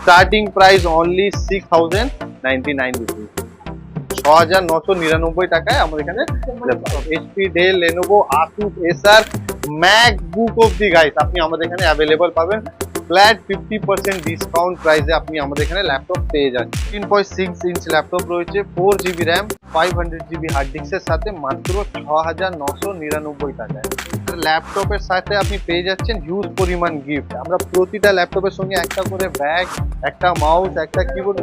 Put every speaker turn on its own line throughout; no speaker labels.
Starting price only 6099 rupees. 6999 টাকায় আমাদের এখানে এইচপি, ডেল, লেনোভো, আসুস, এসার, ম্যাকবুক অবধি গাইস আপনি আমাদের এখানে অ্যাভেলেবল পাবেন। ফ্ল্যাট 50% ডিসকাউন্ট প্রাইসে আপনি আমাদের এখানে ল্যাপটপ পেয়ে যাচ্ছেন। 3.6 ইঞ্চ ল্যাপটপ রয়েছে, 4GB র্যাম, 500GB হার্ড ডিস্কের সাথে মাত্র 6999 টাকায়। ল্যাপটপের সাথে আপনি পেয়ে যাচ্ছেন হিউজ পরিমাণ গিফট। আমরা প্রতিটা ল্যাপটপের সঙ্গে একটা করে ব্যাগ, একটা মাউস, একটা কিবোর্ড,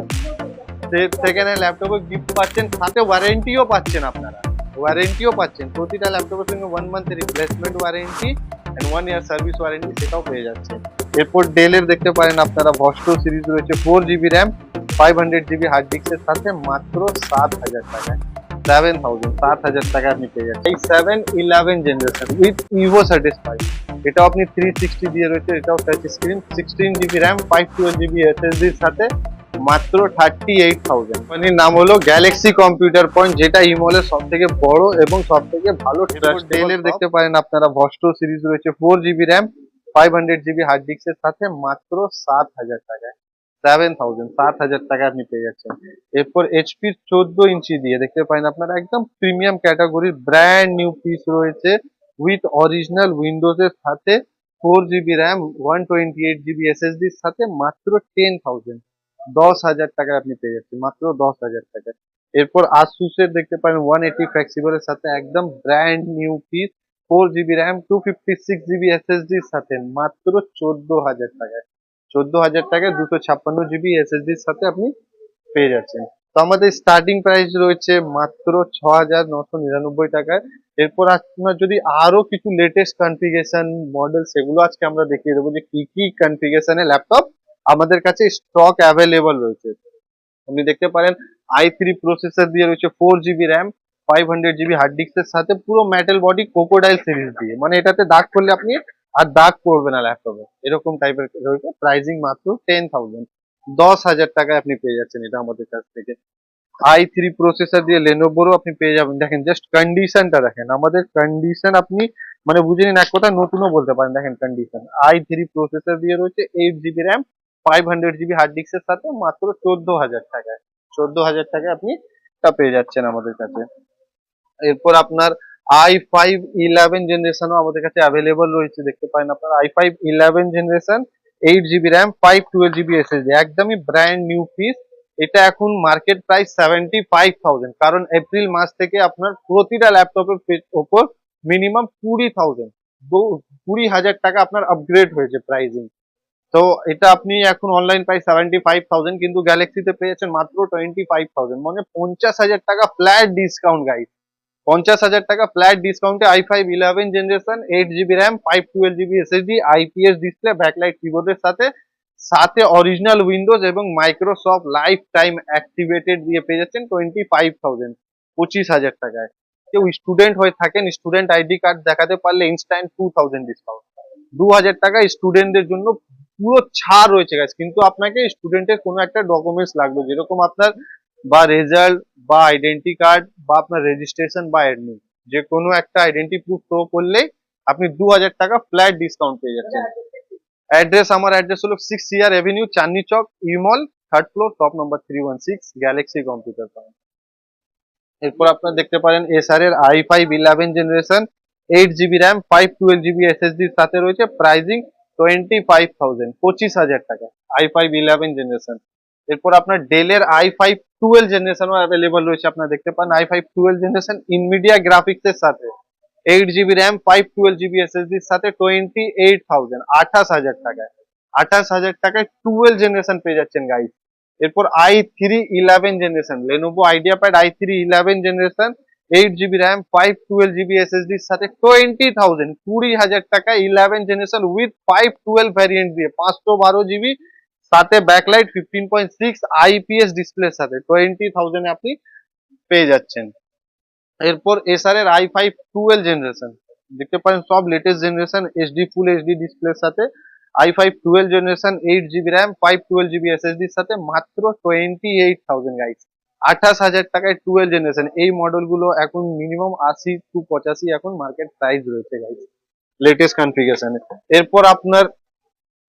সেখানে ল্যাপটপে গিফট পাচ্ছেন, সাথে ওয়ারেন্টিও পাচ্ছেন। আপনারা ওয়ারেন্টিও পাচ্ছেন, প্রতিটা ল্যাপটপের সঙ্গে 1 month replacement warranty and 1 year service warranty, সেটাও পেয়ে যাচ্ছে। এরপর ডেলের দেখতে পারেন আপনারা ভস্টো সিরিজ রয়েছে, 4GB র্যাম, 500GB হার্ড ডিস্কের সাথে মাত্র 7000 টাকায়। 7000 টাকায় আপনি পেয়ে যাচ্ছেন এই 7-11 জেনারেশন উইথ ইভো স্যাটিসফাই। এটাও আপনি 360 দিয়ে রয়েছে, এটাও touch screen, 16GB RAM, 512GB এসএসডির সাথে মাত্র 38,000। কোম্পানির নাম হলো গ্যালাক্সি কম্পিউটার পয়েন্ট, যেটা ইমলের সব থেকে বড় এবং সব থেকে ভালো। ডেলের দেখতে পারেন আপনারা ভস্টো সিরিজ রয়েছে, 4GB র্যাম, 500GB হার্ড ডিস্কের সাথে মাত্র 7000 টাকায়। 7000 টাকা আপনি পেয়ে যাচ্ছেন। এরপর এইচপির 14 ইঞ্চি দিয়ে দেখতে পারেন আপনারা একদম প্রিমিয়াম ক্যাটাগরির ব্র্যান্ড নিউ পিস রয়েছে উইথ অরিজিনাল উইন্ডোজ এর সাথে, 4GB র্যাম, 128GB এসএসডির সাথে মাত্র 10,000। 10,000 টাকায় আপনি পেয়ে যাচ্ছেন, মাত্র 10,000 টাকায়। এরপর আসুসের দেখতে পারেন 180 ফ্লেক্সিবল এর সাথে একদম brand new piece, 4GB RAM, 256GB এসএসডির সাথে মাত্র 14,000 টাকায়। 14,000 টাকায় 256GB এসএসডির সাথে আপনি পেয়ে যাচ্ছেন। তো আমাদের স্টার্টিং প্রাইস রয়েছে মাত্র 6,999 টাকায়। এরপর আপনার যদি আরো কিছু লেটেস্ট কনফিগারেশন মডেল, সেগুলো আজকে আমরা দেখিয়ে দেবো যে কি কি কনফিগারেশনের ল্যাপটপ আমাদের কাছে স্টক অ্যাভেলেবল রয়েছে। আপনি দেখতে পারেন i3 প্রসেসর দিয়ে রয়েছে, 4GB র্যাম, 500GB হার্ড ডিস্কের সাথে পুরো মেটাল বডি ক্রোকোডাইল সিরিজ দিয়ে, মানে এটাতে দাগ করলে আপনি আর দাগ পড়বে না ল্যাপটপে, এরকম টাইপের রয়েছে। প্রাইসিং মাত্র 10,000। 10,000 টাকায় আপনি পেয়ে যাচ্ছেন এটা আমাদের কাছ থেকে। i3 প্রসেসর দিয়ে লেনোভোরও আপনি পেয়ে যাবেন। দেখেন জাস্ট কন্ডিশনটা দেখেন, আমাদের কন্ডিশন আপনি মানে বুঝে নিন, এক কথা নতুনও বলতে পারেন। দেখেন কন্ডিশন, i3 প্রসেসর দিয়ে রয়েছে, 8GB র্যাম, 500GB হার্ড ডিস্কের সাথে মাত্র 14,000 টাকায়। 14,000 টাকায় আপনি তা পেয়ে যাচ্ছেন আমাদের কাছে। এরপর আপনার i5-11 জেনারেশনও আমাদের কাছে অ্যাভেলেবল রয়েছে। দেখতে পারেন আপনার i5-11 generation, 8GB RAM, 512GB SSD, একদমই ব্র্যান্ড নিউ পিস। এটা এখন মার্কেট প্রাইস 75,000, কারণ এপ্রিল মাস থেকে আপনার প্রতিটা ল্যাপটপের ওপর মিনিমাম 20,000 টাকা আপনার আপগ্রেড হয়েছে প্রাইসিং। তো এটা আপনি এখন অনলাইন প্রাইস 75,000, কিন্তু গ্যালাক্সিতে পেয়েছেন মাত্র 25,000, মানে 50,000 টাকা ফ্ল্যাট ডিসকাউন্ট গাইড। 50,000 টাকা ফ্ল্যাট ডিসকাউন্টে i5-11 generation, 8GB RAM, 512GB SSD, IPS display, backlight কিবোর্ডের সাথে সাথে অরিজিনাল উইন্ডোজ এবং মাইক্রোসফট লাইফ টাইম অ্যাক্টিভেটেড দিয়ে পেয়ে যাচ্ছেন 25,000। 25,000 টাকায়। কেউ স্টুডেন্ট হয়ে থাকেন, স্টুডেন্ট আইডি কার্ড দেখাতে পারলে ইনস্ট্যান্ট 2,000 ডিসকাউন্ট। 2,000 টাকা স্টুডেন্টদের জন্য পুরো ছাড় রয়েছে গাইস, কিন্তু আপনাকে স্টুডেন্টের কোনো একটা ডকুমেন্টস লাগবে, যেরকম আপনার বা রেজাল্ট বা আইডেন্টি কার্ড বা আপনার রেজিস্ট্রেশন বা অ্যাডমিট, যে কোনো একটা আইডেন্টি প্রুফ শো করলে আপনি 2,000 টাকা ফ্ল্যাট ডিসকাউন্ট পেয়ে যাচ্ছেন। অ্যাড্রেস, আমার অ্যাড্রেস হলো 6 CR এভিনিউ, চাঁদনি চক, ইমল, 3rd ফ্লোর, টপ নম্বর 316, গ্যালাক্সি কম্পিউটার পয়েন্ট। এরপর আপনারা দেখতে পারেন এসআর এর i5-11 generation, 8GB RAM, 512GB এসএসডির সাথে রয়েছে, প্রাইসিং 25,000, 25,000 টাকা i5-11 জেনারেশন। এরপর আপনার ডেলের i5-12 জেনারেশনও অ্যাভেলেবল রয়েছে। আপনারা দেখতে পান i5-12 জেনারেশন ইনমিডিয়া গ্রাফিক্স এর সাথে, 8GB র্যাম, 512GB এসএসডির সাথে 28,000, 28,000 টাকায়। 28,000 টাকায় 12 জেনারেশন পেয়ে যাচ্ছেন গাইস। এরপর i3-11 generation, Lenovo আইডিয়াপ্যাড i3-11 generation, 8GB RAM, 512GB এসএসডির সাথে 20,000, 20,000 টাকা 11 জেনারেশন উইথ 512 ভ্যারিয়েন্ট দিয়ে, 512GB সাথে ব্যাকলাইট 15.6 আইপিএস ডিসপ্লের সাথে 20,000 এ আপনি পেয়ে যাচ্ছেন। এরপর এসআর এর i5-12 জেনারেশন দেখতে পারেন, সব latest generation, HD full HD ডিসপ্লের সাথে, i5-12 generation, 8GB RAM, 512GB এসএসডির সাথে মাত্র 28,000 গাইস। 28,000 টাকায় 12 জেনারেশন। এই মডেলগুলো এখন মিনিমাম 80-85 এখন মার্কেট প্রাইস রয়েছে গাইস, লেটেস্ট কনফিগারেশনে। এরপর আপনার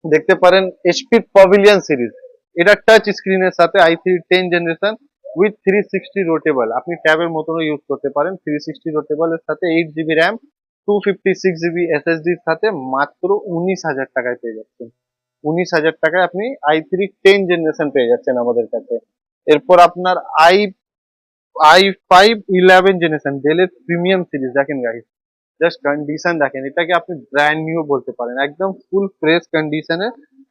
দেখতে পারেন এইচপি প্যাভিলিয়ন সিরিজ, এটা টাচ স্ক্রিনের সাথে i3 10 জেনারেশন উইথ 360 রোটেবল, আপনি ট্যাবের মতনও ইউজ করতে পারেন। 360 রোটেবল এর সাথে 8 জিবি র্যাম, 256 জিবি এসএসডির সাথে মাত্র 19,000 টাকায় পেয়ে যাচ্ছেন। 19,000 টাকায় আপনি i3 10 জেনারেশন পেয়ে যাচ্ছেন আমাদের কাছে। এরপর আপনার i5 11 জেনারেশন ডেলের প্রিমিয়াম সিরিজ দেখেন গাইস, জাস্ট কন্ডিশন দেখেন, এটাকে আপনি ব্র্যান্ড নিউ বলতে পারেন, একদম ফুল ফ্রেশ কন্ডিশনে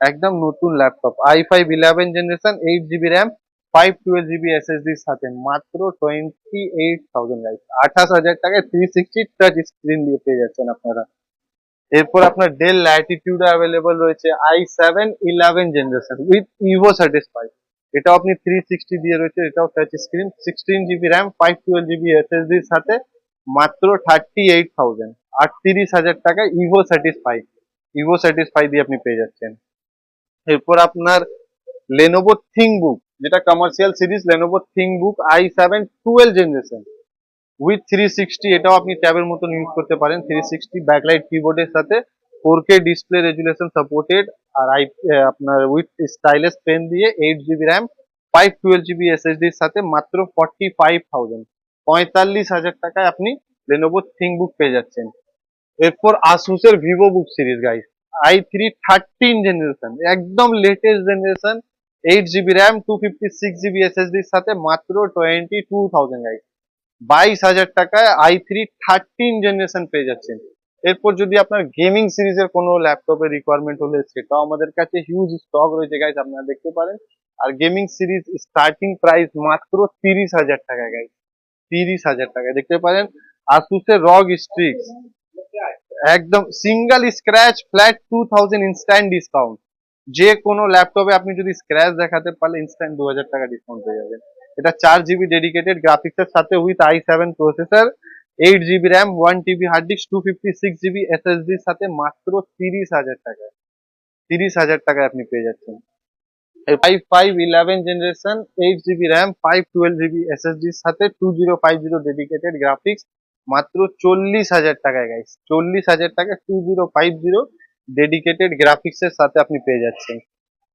একদম নতুন laptop. i5 11 generation 8 GB RAM, 512 GB এসএসডির সাথে মাত্র 28,000 গাইস। 28,000 টাকায় 360 টাচ স্ক্রিন দিয়ে পেয়ে যাচ্ছেন আপনারা। এরপর আপনার ডেল ল্যাটিটিউড অ্যাভেলেবল রয়েছে i7 11 generation with Ivo satisfy, এটাও আপনি 360 দিয়ে রয়েছে, এটাও touch screen, 16 GB RAM, 512 GB এসএসডির সাথে মাত্র 38,000। 38,000 টাকায় ইভো স্যাটিসফাই দিয়ে আপনি পেয়ে যাচ্ছেন। এরপর আপনার লেনোভো থিংকবুক, যেটা commercial series Lenovo ThinkBook i7 12 generation with 360, এটাও আপনি ট্যাবের মতন ইউজ করতে পারেন। 360 ব্যাকলাইট কিবোর্ডের সাথে 4K ডিসপ্লে রেজুলেশন সাপোর্টেড, আর আপনার উইথ স্টাইলাস পেন দিয়ে 8 জিবি র্যাম, 512 জিবি এসএসডির সাথে মাত্র 45,000। 45,000 টাকায় আপনি লেনোভো থিংকবুক পেয়ে যাচ্ছেন। এরপর আসুসের Vivo book series guys, i3 13 generation একদম latest generation, 8 GB RAM, 256 GB এসএসডির সাথে মাত্র 22,000 গাইস। 22,000 টাকায় i3 13 জেনারেশন পেয়ে যাচ্ছেন। এরপর যদি আপনার গেমিং সিরিজের কোনো ল্যাপটপের রিকোয়ারমেন্ট হলে সেটাও আমাদের কাছে হিউজ স্টক রয়েছে গাইস, আপনারা দেখতে পারেন। আর গেমিং সিরিজ স্টার্টিং প্রাইস মাত্র 30,000 টাকায় গাইস, 30,000 টাকায় দেখতে পারেন। আসুসের রগ স্ট্রিক্স একদম single scratch flat 2,000 instant discount, যে কোনো ল্যাপটপে আপনি যদি স্ক্র্যাচ দেখাতে পারলে ইনস্ট্যান্ট 2,000 টাকা ডিসকাউন্ট পেয়ে যাবেন। এটা 4 জিবি ডেডিকেটেড গ্রাফিক্সের সাথে with i7 processor, 8 GB RAM, 1 TB hard disk, 256 GB এসএসডির সাথে মাত্র 30,000 টাকায়, 30,000 টাকায় আপনি পেয়ে যাচ্ছেন। i5 11 generation 8 GB RAM, 512 GB এসএসডির সাথে 2050 ডেডিকেটেড গ্রাফিক্স মাত্র 40,000 টাকায় গাইস, 40,000 টাকায় 2050 ডেডিকেটেড গ্রাফিক্স এর সাথে আপনি পেয়ে যাচ্ছেন।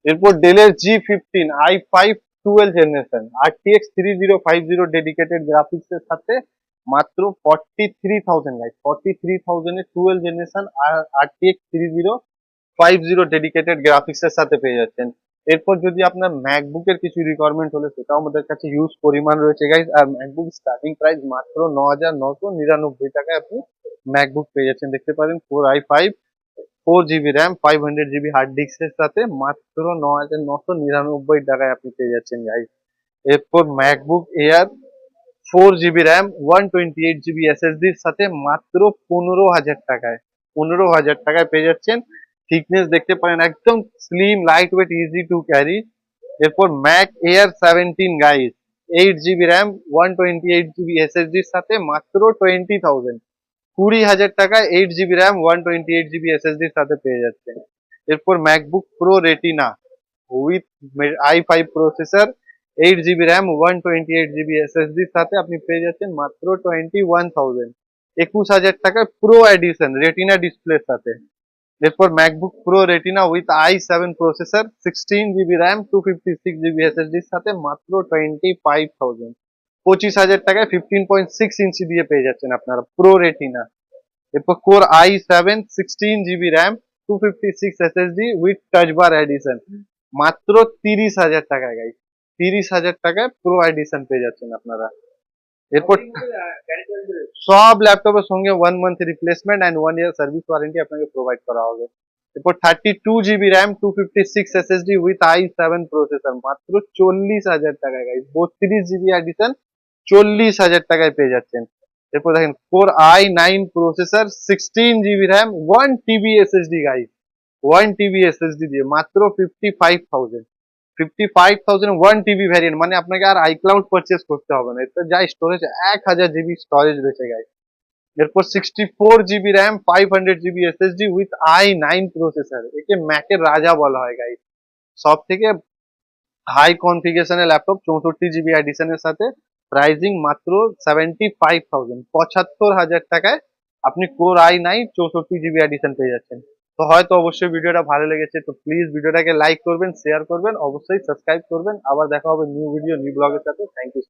এরপর ডেলের G15 i5 12 generation RTX 3050 dedicated graphics এর সাথে মাত্র 43,000 গাইস, 43,000 এ 12 জেনারেশন আর RTX 3050 ডেডিকেটেড গ্রাফিক্স এর সাথে পেয়ে যাচ্ছেন। এরপর যদি আপনার ম্যাকবুকের কিছু রিকোয়ারমেন্ট হলে সেটাও আমাদের কাছে হিউজ পরিমাণ রয়েছে গাইস। আর ম্যাকবুক স্টার্টিং প্রাইস মাত্র 9,999 টাকায় আপনি ম্যাকবুক পেয়ে যাচ্ছেন। দেখতে পারেন Core i5, 4 GB RAM, 500 GB hard ডিস্কের সাথে মাত্র 9,999 টাকায় আপনি পেয়ে যাচ্ছেন গাইস। এরপর MacBook Air 4 GB RAM, 128 GB এসএসডির সাথে মাত্র 15,000 টাকায়, 15,000 টাকায় পেয়ে যাচ্ছেন। থিকনেস দেখতে পারেন একদম slim, light weight, easy to carry. এরপর Mac Air 17 guys, 8 GB RAM, 128 GB এসএসডির সাথে মাত্র 20,000, 20,000 টাকায় 8 জিবি র্যাম, 128 জিবি এসএসডির সাথে পেয়ে যাচ্ছেন। এরপর MacBook Pro Retina with i5 processor, 8 GB RAM, 128 GB এসএসডির সাথে আপনি পেয়ে যাচ্ছেন মাত্র 21,000, 21,000 টাকায় প্রো এডিশন রেটিনা ডিসপ্লের সাথে। এরপর MacBook Pro Retina with i7 processor, 16 GB RAM, 256 GB এসএসডির সাথে মাত্র 25,000, 25,000 টাকায় 15.6 ইঞ্চি দিয়ে পেয়ে যাচ্ছেন আপনারা প্রো রেটিনা। এরপর core i7 16 GB RAM, 256 SSD with touch bar edition মাত্র 30,000 টাকায় গাইস, 30,000 টাকায় প্রো এডিশন পেয়ে যাচ্ছেন আপনারা। এরপর সব ল্যাপটপের সঙ্গে 1 month replacement and 1 year service warranty আপনাকে প্রোভাইড করা হবে। এরপর 32 GB RAM, 256 SSD with i7 processor মাত্র 40,000 টাকায় গাইস, 32 জিবি এডিশন 40,000 টাকায় পেয়ে যাচ্ছেন। এরপর দেখেন core i9 processor, 16 GB RAM, 1 TB SSD guys, 1 TB SSD দিয়ে মাত্র 55,000, 55,000 1 TB ভ্যারিয়েন্ট, মানে আপনাকে আর iCloud পারচেস করতে হবে না, এতে যা স্টোরেজ 1000 জিবি স্টোরেজ রয়েছে গাইস। এরপর 64 GB RAM, 500 GB SSD with i9 processor, একে ম্যাকের রাজা বলা হয় গাইস। সব থেকে হাই কনফিগারেশনের ল্যাপটপ, 64 জিবি এডিশনের সাথে প্রাইসিং মাত্র 75,000, 75,000 টাকায় আপনি কোর i9 64 জিবি এডিশন পেয়ে যাচ্ছেন। তো হয়তো অবশ্যই ভিডিওটা ভালো লেগেছে, তো প্লিজ ভিডিওটাকে লাইক করবেন, শেয়ার করবেন, অবশ্যই সাবস্ক্রাইব করবেন। আবার দেখা হবে নিউ ভিডিও নিউ ব্লগের সাথে। Thank you.